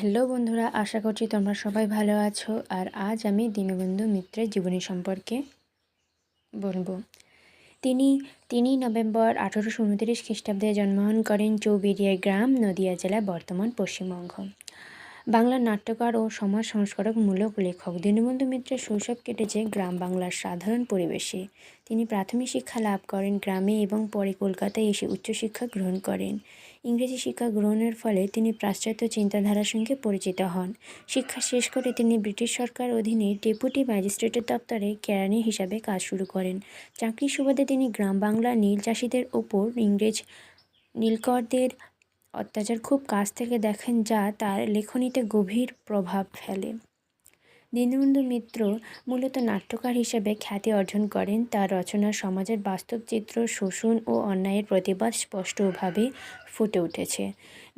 Hello বন্ধুরা, আশা করছি তোমরা সবাই ভালো আছো। আর আজ আমি দীনবন্ধু মিত্রের জীবনী সম্পর্কে বলবো। তিনি 3 নভেম্বর 1829 খ্রিস্টাব্দে জন্মগ্রহণ করেন চৌবেড়িয়া গ্রাম, নদিয়া জেলা, বর্তমান পশ্চিমবঙ্গ। বাংলার নাট্যকার ও সমাজ সংস্কারকমূলক লেখক দীনবন্ধু মিত্রের শৈশব কেটেছে গ্রাম বাংলার সাধারণ পরিবেশে। তিনি প্রাথমিক শিক্ষা লাভ করেন গ্রামে এবং পরে কলকাতায় এসে উচ্চশিক্ষা গ্রহণ করেন। ইংরেজি শিক্ষা গ্রহণের ফলে তিনি পাশ্চাত্য চিন্তাধারার সঙ্গে পরিচিত হন। শিক্ষা শেষ করে তিনি ব্রিটিশ সরকার অধীনে ডেপুটি ম্যাজিস্ট্রেটের দপ্তরে কেরানি হিসাবে কাজ শুরু করেন। চাকরির সুবাদে তিনি গ্রাম বাংলার নীল চাষিদের ওপর ইংরেজ নীলকরদের অত্যাচার খুব কাছ থেকে দেখেন, যা তার লেখনীতে গভীর প্রভাব ফেলে। দীনবন্ধু মিত্র মূলত নাট্যকার হিসেবে খ্যাতি অর্জন করেন। তার রচনা সমাজের বাস্তব চিত্র, শোষণ ও অন্যায়ের প্রতিবাদ স্পষ্টভাবে ফুটে উঠেছে।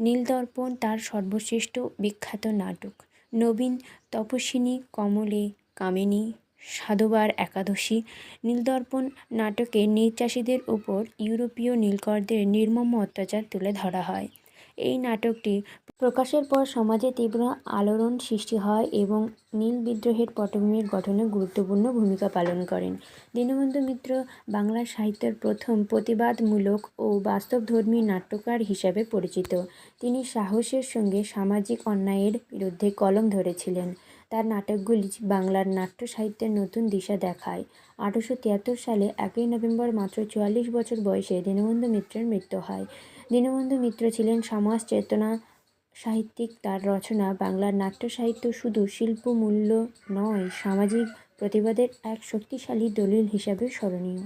নীলদর্পণ তার সর্বশ্রেষ্ঠ বিখ্যাত নাটক। নবীন তপস্বিনী, কমলে কামিনী, সাধুবার একাদশী। নীলদর্পণ নাটকে নীল চাষীদের উপর ইউরোপীয় নীলকরদের নির্মম অত্যাচার তুলে ধরা হয়। এই নাটকটি প্রকাশের পর সমাজে তীব্র আলোড়ন সৃষ্টি হয় এবং নীল বিদ্রোহের পটভূমির গঠনে গুরুত্বপূর্ণ ভূমিকা পালন করেন। দীনবন্ধু মিত্র বাংলা সাহিত্যের প্রথম প্রতিবাদমূলক ও বাস্তবধর্মী নাট্যকার হিসাবে পরিচিত। তিনি সাহসের সঙ্গে সামাজিক অন্যায়ের বিরুদ্ধে কলম ধরেছিলেন। তার নাটকগুলি বাংলার নাট্য সাহিত্যের নতুন দিশা দেখায়। 1873 সালে 1 নভেম্বর মাত্র 44 বছর বয়সে দীনবন্ধু মিত্রের মৃত্যু হয়। দীনবন্ধু মিত্র ছিলেন সমাজ চেতনা সাহিত্যিক। তার রচনা বাংলার নাট্য সাহিত্য শুধু শিল্পমূল্য নয়, সামাজিক প্রতিবাদের এক শক্তিশালী দলিল হিসাবে স্মরণীয়।